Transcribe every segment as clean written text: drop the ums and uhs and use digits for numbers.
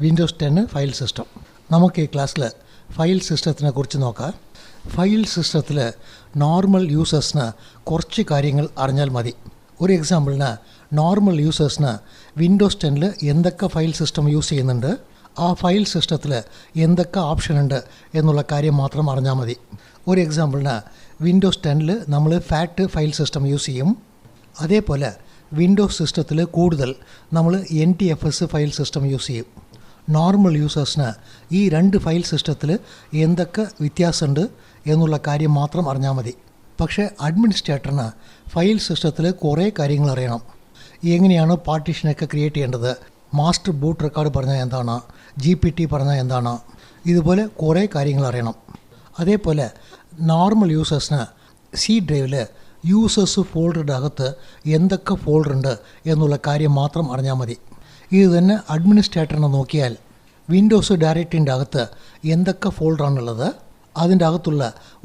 Windows 10 file system. നമുക്ക് ഈ ക്ലാസ്സിൽ ഫയൽ സിസ്റ്റത്തിനെ കുറിച്ച് നോക്കാം. ഫയൽ സിസ്റ്റത്തിൽ നോർമൽ യൂസേഴ്സിന് കുറച്ച് കാര്യങ്ങൾ അറിഞ്ഞാൽ മതി. ഒരു എക്സാമ്പിളിന് നോർമൽ യൂസേഴ്സിന് വിൻഡോസ് 10 എന്തൊക്കെ ഫയൽ സിസ്റ്റം യൂസ് ചെയ്യുന്നുണ്ട്, ആ ഫയൽ സിസ്റ്റത്തിൽ എന്തൊക്കെ ഓപ്ഷൻ ഉണ്ട് എന്നുള്ള കാര്യം മാത്രം അറിഞ്ഞാൽ മതി. ഒരു എക്സാമ്പിളിന് വിൻഡോസ് 10 നമ്മൾ ഫാറ്റ് ഫയൽ സിസ്റ്റം യൂസ് ചെയ്യും. അതേപോലെ വിൻഡോസ് സിസ്റ്റത്തിൽ കൂടുതൽ നമ്മൾ NTFS ഫയൽ സിസ്റ്റം യൂസ് ചെയ്യും. നോർമൽ യൂസേഴ്സിന് ഈ രണ്ട് ഫയൽ സിസ്റ്റത്തിൽ എന്തൊക്കെ വ്യത്യാസമുണ്ട് എന്നുള്ള കാര്യം മാത്രം അറിഞ്ഞാൽ മതി. പക്ഷേ അഡ്മിനിസ്ട്രേറ്ററിന് ഫയൽ സിസ്റ്റത്തിൽ കുറേ കാര്യങ്ങൾ അറിയണം. എങ്ങനെയാണ് പാർട്ടീഷനൊക്കെ ക്രിയേറ്റ് ചെയ്യേണ്ടത്, മാസ്റ്റർ ബൂട്ട് റെക്കോർഡ് പറഞ്ഞാൽ എന്താണ്, GPT പറഞ്ഞാൽ എന്താണ്, ഇതുപോലെ കുറേ കാര്യങ്ങൾ അറിയണം. അതേപോലെ നോർമൽ യൂസേഴ്സിന് C ഡ്രൈവിൽ യൂസേഴ്സ് ഫോൾഡറുടെ അകത്ത് എന്തൊക്കെ ഫോൾഡർ ഉണ്ട് എന്നുള്ള കാര്യം മാത്രം അറിഞ്ഞാൽ മതി. ഇത് തന്നെ അഡ്മിനിസ്ട്രേറ്ററിനെ നോക്കിയാൽ വിൻഡോസ് ഡയറക്ടറിൻ്റെ അകത്ത് എന്തൊക്കെ ഫോൾഡറാണുള്ളത്, അതിൻ്റെ അകത്തുള്ള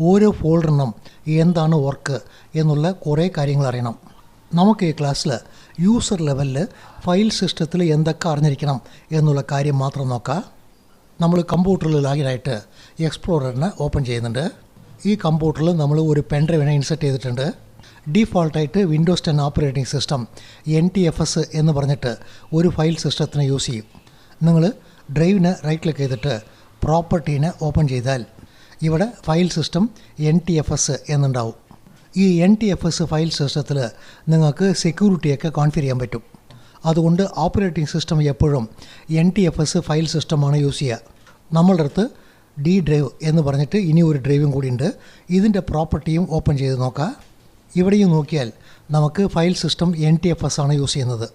ഓരോ ഫോൾഡറിനും എന്താണ് വർക്ക് എന്നുള്ള കുറേ കാര്യങ്ങൾ അറിയണം. നമുക്ക് ഈ ക്ലാസ്സിൽ യൂസർ ലെവലിൽ ഫയൽ സിസ്റ്റത്തിൽ എന്തൊക്കെ അറിഞ്ഞിരിക്കണം എന്നുള്ള കാര്യം മാത്രം നോക്കാം. നമ്മൾ കമ്പ്യൂട്ടറിൽ ലാഗിനായിട്ട് എക്സ്പ്ലോററിനെ ഓപ്പൺ ചെയ്യുന്നുണ്ട്. ഈ കമ്പ്യൂട്ടറിൽ നമ്മൾ ഒരു പെൻഡ്രൈവിനെ ഇൻസെർട്ട് ചെയ്തിട്ടുണ്ട്. ഡീഫോൾട്ടായിട്ട് വിൻഡോസ് 10 ഓപ്പറേറ്റിംഗ് സിസ്റ്റം NTFS എന്ന് പറഞ്ഞിട്ട് ഒരു ഫയൽ സിസ്റ്റത്തിന് യൂസ് ചെയ്യും. നിങ്ങൾ ഡ്രൈവിന് റൈറ്റ് ക്ലിക്ക് ചെയ്തിട്ട് പ്രോപ്പർട്ടീനെ ഓപ്പൺ ചെയ്താൽ ഇവിടെ ഫയൽ സിസ്റ്റം NTFS എന്നുണ്ടാവും. ഈ NTFS ഫയൽ സിസ്റ്റത്തിൽ നിങ്ങൾക്ക് സെക്യൂരിറ്റിയൊക്കെ കോൺഫിഗർ ചെയ്യാൻ പറ്റും. അതുകൊണ്ട് ഓപ്പറേറ്റിംഗ് സിസ്റ്റം എപ്പോഴും NTFS ഫയൽ സിസ്റ്റമാണ് യൂസ് ചെയ്യുക. നമ്മളുടെ അടുത്ത് D ഡ്രൈവ് എന്ന് പറഞ്ഞിട്ട് ഇനി ഒരു ഡ്രൈവും കൂടിയുണ്ട്. ഇതിൻ്റെ പ്രോപ്പർട്ടിയും ഓപ്പൺ ചെയ്ത് നോക്കാം. ഇവിടെയും നോക്കിയാൽ നമുക്ക് ഫയൽ സിസ്റ്റം NTFS ആണ് യൂസ് ചെയ്യുന്നത്.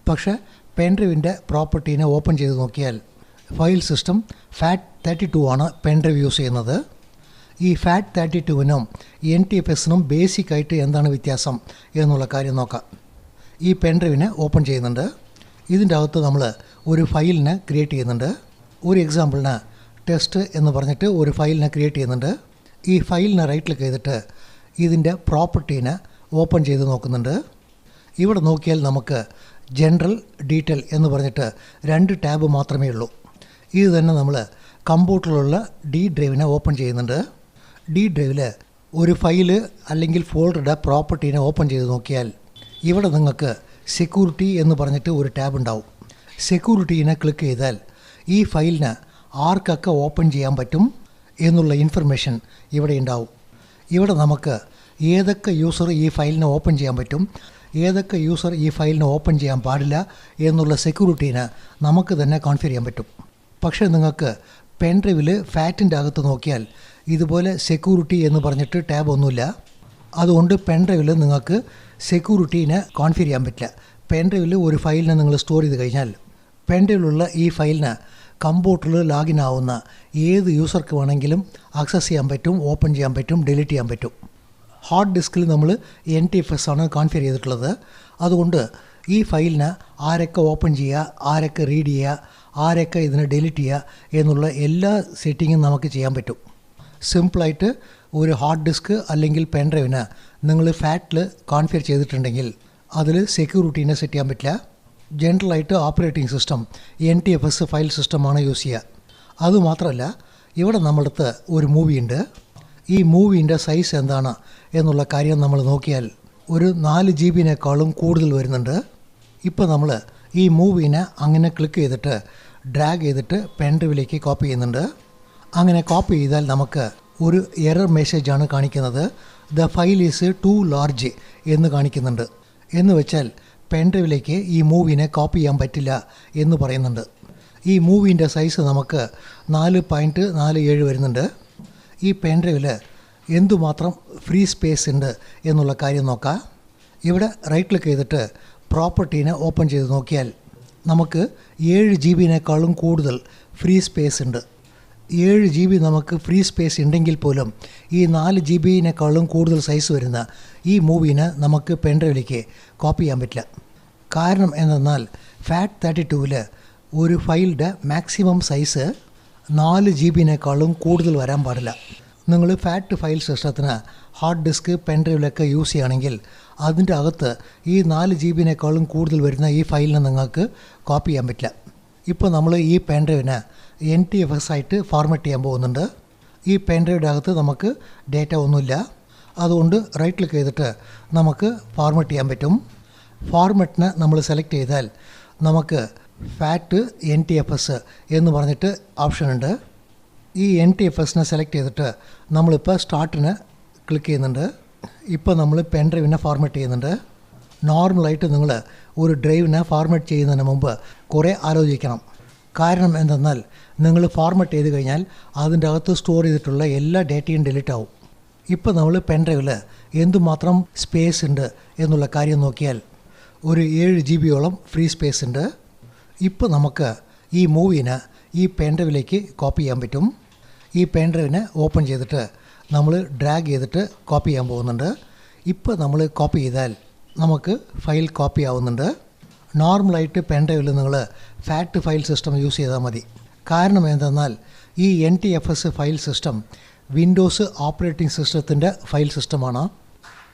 പക്ഷേ പെൻഡ്രൈവിൻ്റെ പ്രോപ്പർട്ടീനെ ഓപ്പൺ ചെയ്ത് നോക്കിയാൽ ഫയൽ സിസ്റ്റം FAT32 ആണ് പെൻഡ്രൈവ് യൂസ് ചെയ്യുന്നത്. ഈ FAT32നും NTFSനും ബേസിക്കായിട്ട് എന്താണ് വ്യത്യാസം എന്നുള്ള കാര്യം നോക്കാം. ഈ പെൻഡ്രൈവിനെ ഓപ്പൺ ചെയ്യുന്നുണ്ട്. ഇതിൻ്റെ അകത്ത് നമ്മൾ ഒരു ഫയലിനെ ക്രിയേറ്റ് ചെയ്യുന്നുണ്ട്. ഒരു എക്സാമ്പിളിന് ടെസ്റ്റ് എന്ന് പറഞ്ഞിട്ട് ഒരു ഫയലിനെ ക്രിയേറ്റ് ചെയ്യുന്നുണ്ട്. ഈ ഫയലിനെ റൈറ്റ് ക്ലിക്ക് ചെയ്തിട്ട് ഇതിൻ്റെ പ്രോപ്പർട്ടീനെ ഓപ്പൺ ചെയ്ത് നോക്കുന്നുണ്ട്. ഇവിടെ നോക്കിയാൽ നമുക്ക് ജനറൽ, ഡീറ്റെയിൽ എന്ന് പറഞ്ഞിട്ട് രണ്ട് ടാബ് മാത്രമേ ഉള്ളൂ. ഇത് തന്നെ നമ്മൾ കമ്പ്യൂട്ടറിലുള്ള D ഡ്രൈവിനെ ഓപ്പൺ ചെയ്യുന്നുണ്ട്. D ഡ്രൈവിൽ ഒരു ഫയല് അല്ലെങ്കിൽ ഫോൾഡറുടെ പ്രോപ്പർട്ടീനെ ഓപ്പൺ ചെയ്ത് നോക്കിയാൽ ഇവിടെ നിങ്ങൾക്ക് സെക്യൂരിറ്റി എന്ന് പറഞ്ഞിട്ട് ഒരു ടാബ് ഉണ്ടാവും. സെക്യൂരിറ്റീനെ ക്ലിക്ക് ചെയ്താൽ ഈ ഫയലിന് ആർക്കൊക്കെ ഓപ്പൺ ചെയ്യാൻ പറ്റും എന്നുള്ള ഇൻഫർമേഷൻ ഇവിടെ ഉണ്ടാവും. ഇവിടെ നമുക്ക് ഏതൊക്കെ യൂസർ ഈ ഫയലിനെ ഓപ്പൺ ചെയ്യാൻ പറ്റും, ഏതൊക്കെ യൂസർ ഈ ഫയലിനെ ഓപ്പൺ ചെയ്യാൻ പാടില്ല എന്നുള്ള സെക്യൂരിറ്റീനെ നമുക്ക് തന്നെ കോൺഫിഗർ ചെയ്യാൻ പറ്റും. പക്ഷേ നിങ്ങൾക്ക് പെൻഡ്രൈവിൽ ഫാറ്റിൻ്റെ അകത്ത് നോക്കിയാൽ ഇതുപോലെ സെക്യൂരിറ്റി എന്ന് പറഞ്ഞിട്ട് ടാബ് ഒന്നുമില്ല. അതുകൊണ്ട് പെൻഡ്രൈവിൽ നിങ്ങൾക്ക് സെക്യൂരിറ്റീനെ കോൺഫിഗർ ചെയ്യാൻ പറ്റില്ല. പെൻഡ്രൈവിൽ ഒരു ഫയലിനെ നിങ്ങൾ സ്റ്റോർ ചെയ്ത് കഴിഞ്ഞാൽ പെൻഡ്രൈവിലുള്ള ഈ ഫയലിന് കമ്പ്യൂട്ടറിൽ ലാഗിൻ ആവുന്ന ഏത് യൂസർക്ക് വേണമെങ്കിലും ആക്സസ് ചെയ്യാൻ പറ്റും, ഓപ്പൺ ചെയ്യാൻ പറ്റും, ഡിലീറ്റ് ചെയ്യാൻ പറ്റും. ഹാർഡ് ഡിസ്കിൽ നമ്മൾ NTFS ആണ് കോൺഫിഗർ ചെയ്തിട്ടുള്ളത്. അതുകൊണ്ട് ഈ ഫയലിന് ആരൊക്കെ ഓപ്പൺ ചെയ്യുക, ആരൊക്കെ റീഡ് ചെയ്യുക, ആരൊക്കെ ഇതിനെ ഡിലീറ്റ് ചെയ്യുക എന്നുള്ള എല്ലാ സെറ്റിങ്ങും നമുക്ക് ചെയ്യാൻ പറ്റും. സിമ്പിളായിട്ട് ഒരു ഹാർഡ് ഡിസ്ക് അല്ലെങ്കിൽ പെൻഡ്രൈവിന് നിങ്ങൾ ഫാറ്റിൽ കോൺഫിഗർ ചെയ്തിട്ടുണ്ടെങ്കിൽ അതിൽ സെക്യൂരിറ്റീനെ സെറ്റ് ചെയ്യാൻ പറ്റില്ല. ജനറലായിട്ട് ഓപ്പറേറ്റിംഗ് സിസ്റ്റം NTFS ഫയൽ സിസ്റ്റമാണ് യൂസ് ചെയ്യുക. അതുമാത്രമല്ല ഇവിടെ നമ്മളടുത്ത് ഒരു മൂവിയുണ്ട്. ഈ മൂവീൻ്റെ സൈസ് എന്താണ് എന്നുള്ള കാര്യം നമ്മൾ നോക്കിയാൽ ഒരു 4 GB കൂടുതൽ വരുന്നുണ്ട്. ഇപ്പോൾ നമ്മൾ ഈ മൂവീനെ അങ്ങനെ ക്ലിക്ക് ചെയ്തിട്ട് ഡ്രാഗ് ചെയ്തിട്ട് പെൻഡ്രൈവിലേക്ക് കോപ്പി ചെയ്യുന്നുണ്ട്. അങ്ങനെ കോപ്പി ചെയ്താൽ നമുക്ക് ഒരു എറർ മെസ്സേജാണ് കാണിക്കുന്നത്. The file is too large എന്ന് കാണിക്കുന്നുണ്ട്. എന്ന് വെച്ചാൽ പെൻഡ്രൈവിലേക്ക് ഈ മൂവീനെ കോപ്പി ചെയ്യാൻ പറ്റില്ല എന്ന് പറയുന്നുണ്ട്. ഈ മൂവീൻ്റെ സൈസ് നമുക്ക് 4.47 വരുന്നുണ്ട്. ഈ പെൻഡ്രൈവിൽ എന്തുമാത്രം ഫ്രീ സ്പേസ് ഉണ്ട് എന്നുള്ള കാര്യം നോക്കാം. ഇവിടെ റൈറ്റ് ക്ലിക്ക് ചെയ്തിട്ട് പ്രോപ്പർട്ടീനെ ഓപ്പൺ ചെയ്ത് നോക്കിയാൽ നമുക്ക് 7 GB കൂടുതൽ ഫ്രീ സ്പേസ് ഉണ്ട്. 7 GB നമുക്ക് ഫ്രീ സ്പേസ് ഉണ്ടെങ്കിൽ പോലും ഈ 4 GB കൂടുതൽ സൈസ് വരുന്ന ഈ മൂവീനെ നമുക്ക് പെൻഡ്രൈവിലേക്ക് കോപ്പി ചെയ്യാൻ പറ്റില്ല. കാരണം എന്തെന്നാൽ FAT32ൽ ഒരു ഫയലിൻ്റെ മാക്സിമം സൈസ് 4 GB കൂടുതൽ വരാൻ പാടില്ല. നിങ്ങൾ ഫാറ്റ് ഫയൽ സിസ്റ്റത്തിന് ഹാർഡ് ഡിസ്ക്, പെൻഡ്രൈവിലൊക്കെ യൂസ് ചെയ്യുകയാണെങ്കിൽ അതിൻ്റെ അകത്ത് ഈ 4 GB കൂടുതൽ വരുന്ന ഈ ഫയലിനെ നിങ്ങൾക്ക് കോപ്പി ചെയ്യാൻ പറ്റില്ല. ഇപ്പോൾ നമ്മൾ ഈ പെൻ ഡ്രൈവിനെ NTFS ആയിട്ട് ഫോർമാറ്റ് ചെയ്യാൻ പോകുന്നുണ്ട്. ഈ പെൻ ഡ്രൈവിൻ്റെ അകത്ത് നമുക്ക് ഡേറ്റ ഒന്നുമില്ല. അതുകൊണ്ട് റൈറ്റ് ക്ലിക്ക് ചെയ്തിട്ട് നമുക്ക് ഫോർമാറ്റ് ചെയ്യാൻ പറ്റും. ഫോർമാറ്റിനെ നമ്മൾ സെലക്ട് ചെയ്താൽ നമുക്ക് ഫാറ്റ് NTFS എന്ന് പറഞ്ഞിട്ട് ഓപ്ഷൻ ഉണ്ട്. ഈ NTFSനെ സെലക്ട് ചെയ്തിട്ട് നമ്മളിപ്പോൾ സ്റ്റാർട്ടിന് ക്ലിക്ക് ചെയ്യുന്നുണ്ട്. ഇപ്പോൾ നമ്മൾ പെൻ ഡ്രൈവിനെ ഫോർമാറ്റ് ചെയ്യുന്നുണ്ട്. നോർമലായിട്ട് നിങ്ങൾ ഒരു ഡ്രൈവിനെ ഫോർമാറ്റ് ചെയ്യുന്നതിന് മുമ്പ് കുറേ ആലോചിക്കണം. കാരണം എന്തെന്നാൽ നിങ്ങൾ ഫോർമാറ്റ് ചെയ്ത് കഴിഞ്ഞാൽ അതിൻ്റെ അകത്ത് സ്റ്റോർ ചെയ്തിട്ടുള്ള എല്ലാ ഡേറ്റയും ഡിലീറ്റ് ആവും. ഇപ്പോൾ നമ്മൾ പെൻ ഡ്രൈവിൽ എന്തുമാത്രം സ്പേസ് ഉണ്ട് എന്നുള്ള കാര്യം നോക്കിയാൽ ഒരു 7 GB ഫ്രീ സ്പേസ് ഉണ്ട്. ഇപ്പോൾ നമുക്ക് ഈ മൂവീനെ ഈ പെൻ ഡ്രൈവിലേക്ക് കോപ്പി ചെയ്യാൻ പറ്റും. ഈ പെൻ ഡ്രൈവിനെ ഓപ്പൺ ചെയ്തിട്ട് നമ്മൾ ഡ്രാഗ് ചെയ്തിട്ട് കോപ്പി ചെയ്യാൻ പോകുന്നുണ്ട്. ഇപ്പോൾ നമ്മൾ കോപ്പി ചെയ്താൽ നമുക്ക് ഫയൽ കോപ്പി ആവുന്നുണ്ട്. നോർമലായിട്ട് പെൻ ഡ്രൈവിൽ നിങ്ങൾ ഫാറ്റ് ഫയൽ സിസ്റ്റം യൂസ് ചെയ്താൽ മതി. കാരണം എന്തെന്നാൽ ഈ NTFS file system Windows operating സിസ്റ്റത്തിൻ്റെ ഫയൽ സിസ്റ്റമാണ്.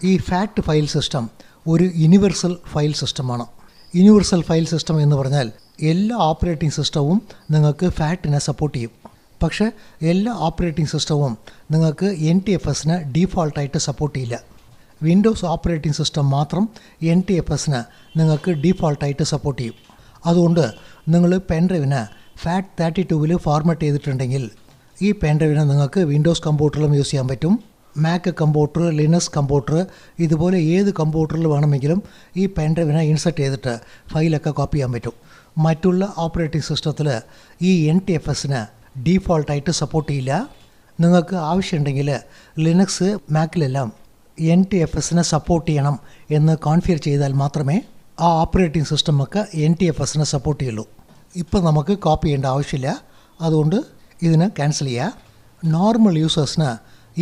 ഈ ഫാറ്റ് ഫയൽ സിസ്റ്റം ഒരു യൂണിവേഴ്സൽ ഫയൽ സിസ്റ്റമാണ്. യൂണിവേഴ്സൽ ഫയൽ സിസ്റ്റം എന്ന് പറഞ്ഞാൽ എല്ലാ ഓപ്പറേറ്റിംഗ് സിസ്റ്റവും നിങ്ങൾക്ക് ഫാറ്റിനെ സപ്പോർട്ട് ചെയ്യും. പക്ഷേ എല്ലാ ഓപ്പറേറ്റിംഗ് സിസ്റ്റവും നിങ്ങൾക്ക് NTFSനെ ഡീഫോൾട്ടായിട്ട് സപ്പോർട്ട് ചെയ്യില്ല. വിൻഡോസ് ഓപ്പറേറ്റിംഗ് സിസ്റ്റം മാത്രം NTFSനെ നിങ്ങൾക്ക് ഡീഫോൾട്ടായിട്ട് സപ്പോർട്ട് ചെയ്യും. അതുകൊണ്ട് നിങ്ങൾ പെൻ ഡ്രൈവിനെ FAT32 ഫോർമാറ്റ് ചെയ്തിട്ടുണ്ടെങ്കിൽ ഈ പെൻ ഡ്രൈവിനെ നിങ്ങൾക്ക് വിൻഡോസ് കമ്പ്യൂട്ടറിലും യൂസ് ചെയ്യാൻ പറ്റും. മാക് കമ്പ്യൂട്ടർ, ലിനക്സ് കമ്പ്യൂട്ടർ, ഇതുപോലെ ഏത് കമ്പ്യൂട്ടറിൽ വേണമെങ്കിലും ഈ പെൻ ഡ്രൈവിനെ ഇൻസർട്ട് ചെയ്തിട്ട് ഫയലൊക്കെ കോപ്പി ചെയ്യാൻ പറ്റും. മറ്റുള്ള ഓപ്പറേറ്റിംഗ് സിസ്റ്റത്തിൽ ഈ NTFSനെ ഡീഫോൾട്ടായിട്ട് സപ്പോർട്ട് ചെയ്യില്ല. നിങ്ങൾക്ക് ആവശ്യമുണ്ടെങ്കിൽ ലിനക്സ്, മാക്കിലെല്ലാം NTFSനെ സപ്പോർട്ട് ചെയ്യണം എന്ന് കോൺഫിഗർ ചെയ്താൽ മാത്രമേ ആ ഓപ്പറേറ്റിംഗ് സിസ്റ്റമൊക്കെ NTFSനെ സപ്പോർട്ട് ചെയ്യുള്ളൂ. ഇപ്പോൾ നമുക്ക് കോപ്പി ചെയ്യേണ്ട ആവശ്യമില്ല. അതുകൊണ്ട് ഇതിന് ക്യാൻസൽ ചെയ്യുക. നോർമൽ യൂസേഴ്സിന്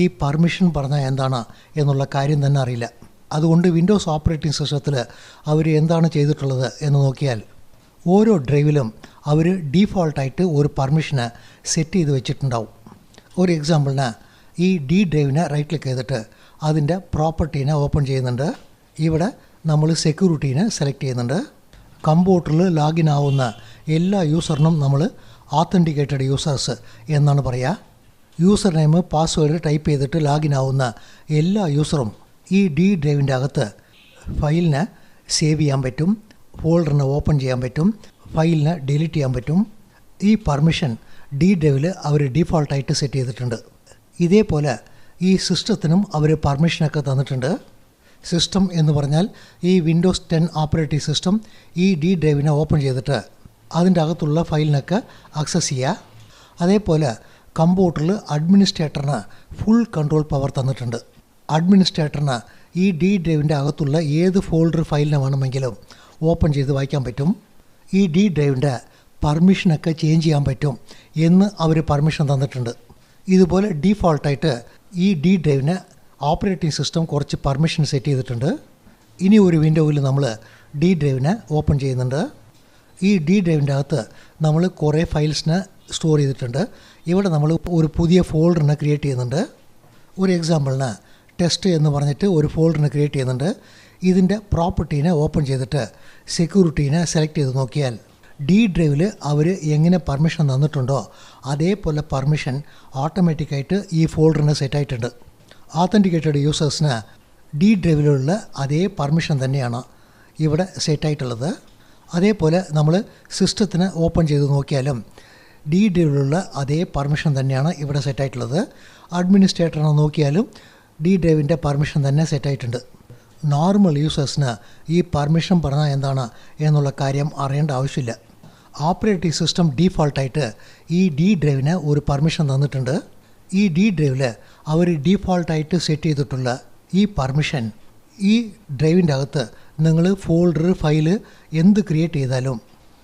ഈ പെർമിഷൻ പറഞ്ഞാൽ എന്താണ് എന്നുള്ള കാര്യം തന്നെ അറിയില്ല. അതുകൊണ്ട് വിൻഡോസ് ഓപ്പറേറ്റിംഗ് സിസ്റ്റത്തിൽ അവർ എന്താണ് ചെയ്തിട്ടുള്ളത് എന്ന് നോക്കിയാൽ ഓരോ ഡ്രൈവിലും അവർ ഡീഫോൾട്ടായിട്ട് ഒരു പെർമിഷന് സെറ്റ് ചെയ്ത് വെച്ചിട്ടുണ്ടാവും. ഒരു എക്സാമ്പിളിന് ഈ D ഡ്രൈവിനെ റൈറ്റ് ക്ലിക്ക് ചെയ്തിട്ട് അതിൻ്റെ പ്രോപ്പർട്ടീനെ ഓപ്പൺ ചെയ്യുന്നുണ്ട്. ഇവിടെ നമ്മൾ സെക്യൂരിറ്റീനെ സെലക്ട് ചെയ്യുന്നുണ്ട്. കമ്പ്യൂട്ടറിൽ ലോഗിൻ ആവുന്ന എല്ലാ യൂസറിനും നമ്മൾ ഓത്തൻറ്റിക്കേറ്റഡ് യൂസേഴ്സ് എന്നാണ് പറയുക. യൂസർ നെയിം, പാസ്വേഡ് ടൈപ്പ് ചെയ്തിട്ട് ലോഗിൻ ആവുന്ന എല്ലാ യൂസറും ഈ D ഡ്രൈവിൻ്റെ അകത്ത് ഫയലിനെ സേവ് ചെയ്യാൻ പറ്റും, ഫോൾഡറിനെ ഓപ്പൺ ചെയ്യാൻ പറ്റും, ഫയലിനെ ഡിലീറ്റ് ചെയ്യാൻ പറ്റും. ഈ പെർമിഷൻ D ഡ്രൈവിൽ അവർ ഡീഫോൾട്ടായിട്ട് സെറ്റ് ചെയ്തിട്ടുണ്ട്. ഇതേപോലെ ഈ സിസ്റ്റത്തിനും അവർ പെർമിഷനൊക്കെ തന്നിട്ടുണ്ട്. സിസ്റ്റം എന്ന് പറഞ്ഞാൽ ഈ വിൻഡോസ് 10 ഓപ്പറേറ്റിംഗ് സിസ്റ്റം ഈ D ഡ്രൈവിനെ ഓപ്പൺ ചെയ്തിട്ട് അതിൻ്റെ അകത്തുള്ള ഫയലിനൊക്കെ ആക്സസ് ചെയ്യുക. അതേപോലെ കമ്പ്യൂട്ടറിൽ അഡ്മിനിസ്ട്രേറ്ററിന് ഫുൾ കൺട്രോൾ പവർ തന്നിട്ടുണ്ട്. അഡ്മിനിസ്ട്രേറ്ററിന് ഈ D ഡ്രൈവിൻ്റെ അകത്തുള്ള ഏത് ഫോൾഡർ ഫയലിനെ വേണമെങ്കിലും ഓപ്പൺ ചെയ്ത് വായിക്കാൻ പറ്റും. ഈ D ഡ്രൈവിൻ്റെ പെർമിഷനൊക്കെ ചേഞ്ച് ചെയ്യാൻ പറ്റും എന്ന് അവർ പെർമിഷൻ തന്നിട്ടുണ്ട്. ഇതുപോലെ ഡീഫോൾട്ടായിട്ട് ഈ D ഡ്രൈവിന് ഓപ്പറേറ്റിംഗ് സിസ്റ്റം കുറച്ച് പെർമിഷൻ സെറ്റ് ചെയ്തിട്ടുണ്ട്. ഇനി ഒരു വിൻഡോയിൽ നമ്മൾ D ഡ്രൈവിനെ ഓപ്പൺ ചെയ്യുന്നുണ്ട്. ഈ D ഡ്രൈവിൻ്റെ അകത്ത് നമ്മൾ കുറേ ഫയൽസിനെ സ്റ്റോർ ചെയ്തിട്ടുണ്ട്. ഇവിടെ നമ്മൾ ഒരു പുതിയ ഫോൾഡറിനെ ക്രിയേറ്റ് ചെയ്യുന്നുണ്ട്. ഒരു എക്സാമ്പിളിന് ടെസ്റ്റ് എന്ന് പറഞ്ഞിട്ട് ഒരു ഫോൾഡറിനെ ക്രിയേറ്റ് ചെയ്യുന്നുണ്ട്. ഇതിൻ്റെ പ്രോപ്പർട്ടീനെ ഓപ്പൺ ചെയ്തിട്ട് സെക്യൂരിറ്റീനെ സെലക്ട് ചെയ്ത് നോക്കിയാൽ D ഡ്രൈവിൽ അവർ എങ്ങനെ പെർമിഷൻ തന്നിട്ടുണ്ടോ അതേപോലെ പെർമിഷൻ ഓട്ടോമാറ്റിക്കായിട്ട് ഈ ഫോൾഡറിന് സെറ്റായിട്ടുണ്ട്. ഓത്തൻറ്റിക്കേറ്റഡ് യൂസേഴ്സിന് D ഡ്രൈവിലുള്ള അതേ പെർമിഷൻ തന്നെയാണ് ഇവിടെ സെറ്റായിട്ടുള്ളത്. അതേപോലെ നമ്മൾ സിസ്റ്റത്തിന് ഓപ്പൺ ചെയ്ത് നോക്കിയാലും D ഡ്രൈവിലുള്ള അതേ പെർമിഷൻ തന്നെയാണ് ഇവിടെ സെറ്റായിട്ടുള്ളത്. അഡ്മിനിസ്ട്രേറ്ററിനെ നോക്കിയാലും D ഡ്രൈവിൻ്റെ പെർമിഷൻ തന്നെ സെറ്റായിട്ടുണ്ട്. നോർമൽ യൂസേഴ്സിന് ഈ പെർമിഷൻ പറഞ്ഞാൽ എന്താണ് എന്നുള്ള കാര്യം അറിയേണ്ട ആവശ്യമില്ല. ഓപ്പറേറ്റിംഗ് സിസ്റ്റം ഡീഫോൾട്ടായിട്ട് ഈ D ഡ്രൈവിന് ഒരു പെർമിഷൻ തന്നിട്ടുണ്ട്. ഈ D ഡ്രൈവിൽ അവർ ഡീഫോൾട്ടായിട്ട് സെറ്റ് ചെയ്തിട്ടുള്ള ഈ പെർമിഷൻ ഈ ഡ്രൈവിൻ്റെ അകത്ത് നിങ്ങൾ ഫോൾഡർ, ഫയൽ എന്ത് ക്രിയേറ്റ് ചെയ്താലും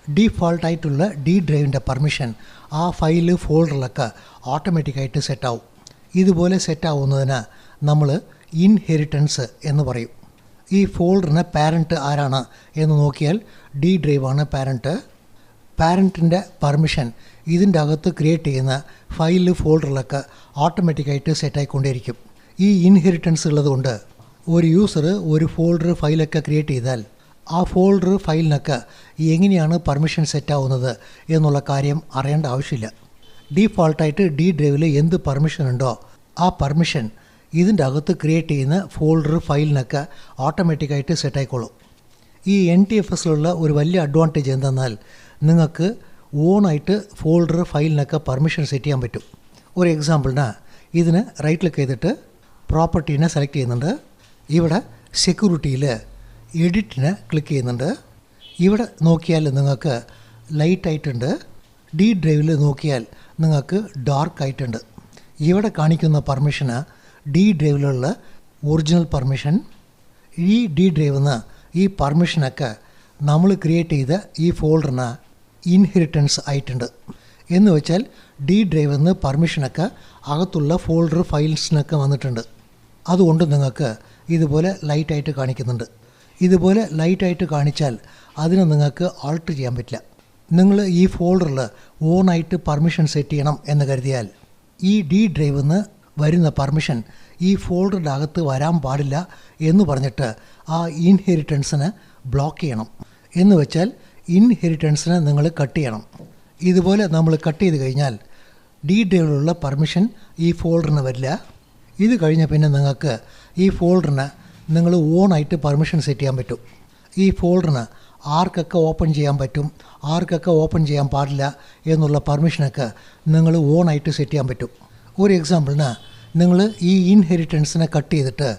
ഡീഫോൾട്ടായിട്ടുള്ള D ഡ്രൈവിൻ്റെ പെർമിഷൻ ആ ഫയൽ, ഫോൾഡറിലൊക്കെ ഓട്ടോമാറ്റിക്കായിട്ട് സെറ്റാവും. ഇതുപോലെ സെറ്റാവുന്നതിന് നമ്മൾ ഇൻഹെറിറ്റൻസ് എന്ന് പറയും. ഈ ഫോൾഡറിന് പാരൻറ്റ് ആരാണ് എന്ന് നോക്കിയാൽ D ഡ്രൈവാണ് പാരൻറ്റ്. പാരൻറ്റിൻ്റെ പെർമിഷൻ ഇതിൻ്റെ അകത്ത് ക്രിയേറ്റ് ചെയ്യുന്ന ഫയൽ, ഫോൾഡറിലൊക്കെ ഓട്ടോമാറ്റിക്കായിട്ട് സെറ്റായിക്കൊണ്ടേയിരിക്കും. ഈ ഇൻഹെറിറ്റൻസ് ഉള്ളതുകൊണ്ട് ഒരു യൂസർ ഒരു ഫോൾഡർ, ഫയലൊക്കെ ക്രിയേറ്റ് ചെയ്താൽ ആ ഫോൾഡർ ഫയലിനൊക്കെ എങ്ങനെയാണ് പെർമിഷൻ സെറ്റ് ആവുന്നത് എന്നുള്ള കാര്യം അറിയേണ്ട ആവശ്യമില്ല. ഡീഫോൾട്ടായിട്ട് ഡി ഡ്രൈവിൽ എന്ത് പെർമിഷൻ ഉണ്ടോ ആ പെർമിഷൻ ഇതിൻ്റെ അകത്ത് ക്രിയേറ്റ് ചെയ്യുന്ന ഫോൾഡർ ഫയലിനൊക്കെ ഓട്ടോമാറ്റിക്കായിട്ട് സെറ്റ് ആയിക്കോളും. ഈ NTFSലുള്ള ഒരു വലിയ അഡ്വാൻറ്റേജ് എന്തെന്നാൽ നിങ്ങൾക്ക് ഓണായിട്ട് ഫോൾഡർ ഫയലിനൊക്കെ പെർമിഷൻ സെറ്റ് ചെയ്യാൻ പറ്റും. ഒരു എക്സാമ്പിളിന് ഇതിന് റൈറ്റ് ക്ലിക്ക് ചെയ്തിട്ട് പ്രോപ്പർട്ടീനെ സെലക്ട് ചെയ്യുന്നുണ്ട്. ഇവിടെ സെക്യൂരിറ്റിയിൽ എഡിറ്റിന് ക്ലിക്ക് ചെയ്യുന്നുണ്ട്. ഇവിടെ നോക്കിയാൽ നിങ്ങൾക്ക് ലൈറ്റ് ആയിട്ടുണ്ട്. ഡി ഡ്രൈവിൽ നോക്കിയാൽ നിങ്ങൾക്ക് ഡാർക്ക് ആയിട്ടുണ്ട്. ഇവിടെ കാണിക്കുന്ന പെർമിഷന് ഡി ഡ്രൈവിലുള്ള ഒറിജിനൽ പെർമിഷൻ. ഈ ഡി ഡ്രൈവിൽ ഈ പെർമിഷനൊക്കെ നമ്മൾ ക്രിയേറ്റ് ചെയ്ത ഈ ഫോൾഡറിന് ഇൻഹെറിറ്റൻസ് ആയിട്ടുണ്ട്. എന്ന് വെച്ചാൽ ഡി ഡ്രൈവിൽ നിന്ന് പെർമിഷനൊക്കെ അകത്തുള്ള ഫോൾഡർ ഫയൽസിനൊക്കെ വന്നിട്ടുണ്ട്. അതുകൊണ്ട് നിങ്ങൾക്ക് ഇതുപോലെ ലൈറ്റായിട്ട് കാണിക്കുന്നുണ്ട്. ഇതുപോലെ ലൈറ്റായിട്ട് കാണിച്ചാൽ അതിന് നിങ്ങൾക്ക് ആൾട്ടർ ചെയ്യാൻ പറ്റില്ല. നിങ്ങൾ ഈ ഫോൾഡറിൽ ഓണായിട്ട് പെർമിഷൻ സെറ്റ് ചെയ്യണം എന്ന് കരുതിയാൽ ഈ ഡി ഡ്രൈവിൽ നിന്ന് വരുന്ന പെർമിഷൻ ഈ ഫോൾഡറിൻ്റെ അകത്ത് വരാൻ പാടില്ല എന്ന് പറഞ്ഞിട്ട് ആ ഇൻഹെറിറ്റൻസിനെ ബ്ലോക്ക് ചെയ്യണം. എന്ന് വെച്ചാൽ ഇൻഹെറിറ്റൻസിനെ നിങ്ങൾ കട്ട് ചെയ്യണം. ഇതുപോലെ നമ്മൾ കട്ട് ചെയ്ത് കഴിഞ്ഞാൽ ഡി ഡ്രൈവിലുള്ള പെർമിഷൻ ഈ ഫോൾഡറിന് വരില്ല. ഇത് കഴിഞ്ഞ പിന്നെ നിങ്ങൾക്ക് ഈ ഫോൾഡറിന് നിങ്ങൾ ഓണായിട്ട് പെർമിഷൻ സെറ്റ് ചെയ്യാൻ പറ്റും. ഈ ഫോൾഡറിന് ആർക്കൊക്കെ ഓപ്പൺ ചെയ്യാൻ പറ്റും, ആർക്കൊക്കെ ഓപ്പൺ ചെയ്യാൻ പാടില്ല എന്നുള്ള പെർമിഷനൊക്കെ നിങ്ങൾ ഓണായിട്ട് സെറ്റ് ചെയ്യാൻ പറ്റും. ഒരു എക്സാമ്പിളിന് നിങ്ങൾ ഈ ഇൻഹെറിറ്റൻസിനെ കട്ട് ചെയ്തിട്ട്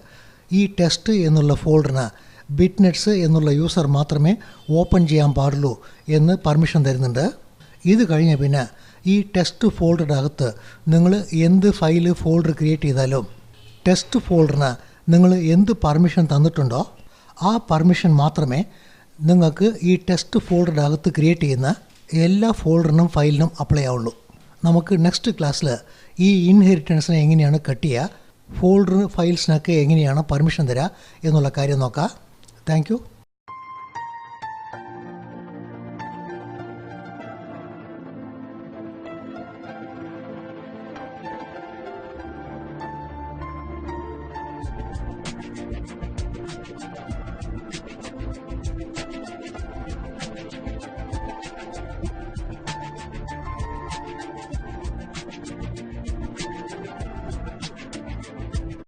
ഈ ടെസ്റ്റ് എന്നുള്ള ഫോൾഡറിന് ബിറ്റ്നെറ്റ്സ് എന്നുള്ള യൂസർ മാത്രമേ ഓപ്പൺ ചെയ്യാൻ പാടുള്ളൂ എന്ന് പെർമിഷൻ തരുന്നുണ്ട്. ഇത് കഴിഞ്ഞ പിന്നെ ഈ ടെസ്റ്റ് ഫോൾഡറുടെ അകത്ത് നിങ്ങൾ എന്ത് ഫയൽ ഫോൾഡർ ക്രിയേറ്റ് ചെയ്താലും ടെസ്റ്റ് ഫോൾഡറിന് നിങ്ങൾ എന്ത് പെർമിഷൻ തന്നിട്ടുണ്ടോ ആ പെർമിഷൻ മാത്രമേ നിങ്ങൾക്ക് ഈ ടെസ്റ്റ് ഫോൾഡറുടെ അകത്ത് ക്രിയേറ്റ് ചെയ്യുന്ന എല്ലാ ഫോൾഡറിനും ഫയലിനും അപ്ലൈ ആവുള്ളൂ. നമുക്ക് നെക്സ്റ്റ് ക്ലാസ്സിൽ ഈ ഇൻഹെറിറ്റൻസിനെ എങ്ങനെയാണ് കട്ട് ചെയ്യുക, ഫോൾഡർ ഫയൽസിനൊക്കെ എങ്ങനെയാണ് പെർമിഷൻ തരിക എന്നുള്ള കാര്യം നോക്കാം. Thank you.